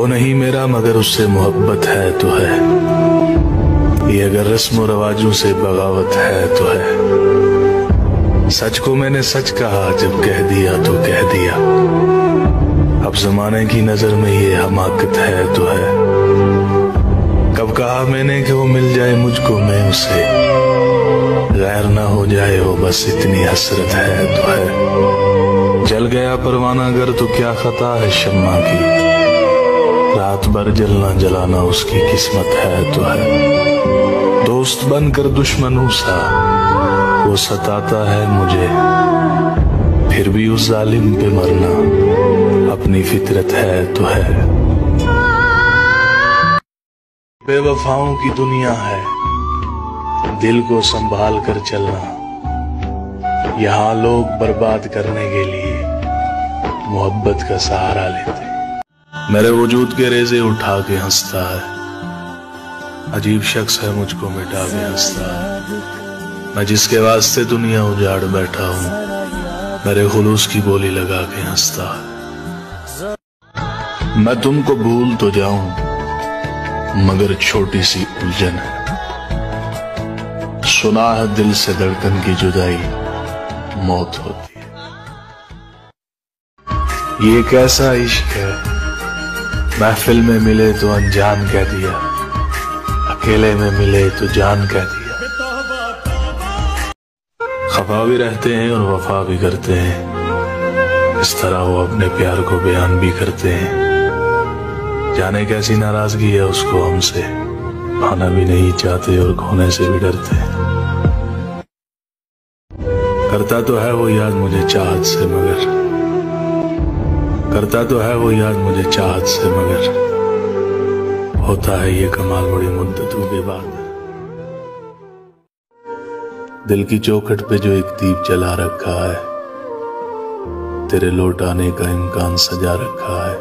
वो नहीं मेरा मगर उससे मोहब्बत है तो है, ये अगर रस्म और रवाजों से बगावत है तो है। सच को मैंने सच कहा जब कह दिया तो कह दिया, अब जमाने की नजर में ये हमाकत है तो है। कब कहा मैंने कि वो मिल जाए मुझको मैं उसे, गैर ना हो जाए वो बस इतनी हसरत है तो है। जल गया परवाना अगर तो क्या खता है शम्मा की, रात भर जलना जलाना उसकी किस्मत है तो है। दोस्त बनकर दुश्मनों सा वो सताता है मुझे, फिर भी उस जालिम पे मरना अपनी फितरत है तो है। बेवफाओं की दुनिया है, दिल को संभाल कर चलना, यहाँ लोग बर्बाद करने के लिए मोहब्बत का सहारा लेते। मेरे वजूद के रेजे उठा के हंसता है, अजीब शख्स है मुझको मिटा के हंसता है। मैं जिसके वास्ते दुनिया उजाड़ बैठा हूँ, मेरे खुलूस की बोली लगा के हंसता है। मैं तुमको भूल तो जाऊं मगर छोटी सी उलझन है, सुना है दिल से धड़कन की जुदाई मौत होती है। ये कैसा इश्क है, महफिल में मिले तो अनजान कह दिया, अकेले में मिले तो जान कह दिया। खफा भी रहते हैं और वफा भी करते हैं, इस तरह वो अपने प्यार को बयान भी करते हैं। जाने कैसी नाराजगी है उसको हमसे, पाना भी नहीं चाहते और खोने से भी डरते हैं। करता तो है वो याद मुझे चाहत से मगर, करता तो है वो याद मुझे चाहत से मगर, होता है ये कमाल बड़ी मुद्दतों के बाद। दिल की चौखट पे जो एक दीप जला रखा है, तेरे लौट आने का इम्कान सजा रखा है।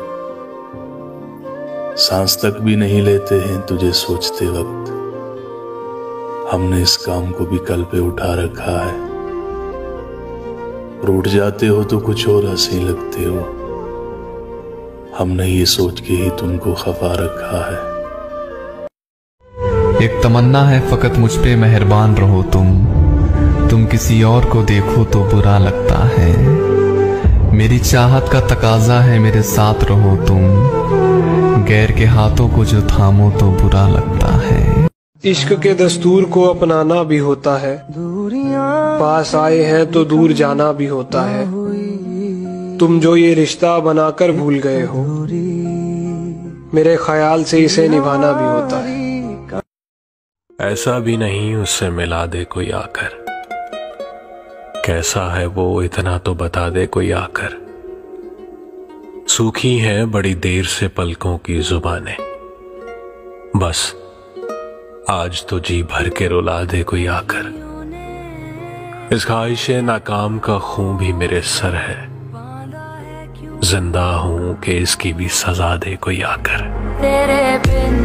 सांस तक भी नहीं लेते हैं तुझे सोचते वक्त, हमने इस काम को भी कल पे उठा रखा है। रूठ जाते हो तो कुछ और हंसी लगते हो, हमने ये सोच के ही तुमको खफा रखा है। एक तमन्ना है फकत मुझ पे मेहरबान रहो तुम किसी और को देखो तो बुरा लगता है। मेरी चाहत का तकाजा है मेरे साथ रहो तुम, गैर के हाथों को जो थामो तो बुरा लगता है। इश्क के दस्तूर को अपनाना भी होता है, पास आए हैं तो दूर जाना भी होता है। तुम जो ये रिश्ता बनाकर भूल गए हो, मेरे ख्याल से इसे निभाना भी होता है। ऐसा भी नहीं उससे मिला दे कोई आकर, कैसा है वो इतना तो बता दे कोई आकर। सूखी है बड़ी देर से पलकों की जुबानें, बस आज तो जी भर के रुला दे कोई आकर। इस ख्वाहिशे नाकाम का खून भी मेरे सर है, जिंदा हूं कि इसकी भी सजा दे कोई आकर। तेरे बिन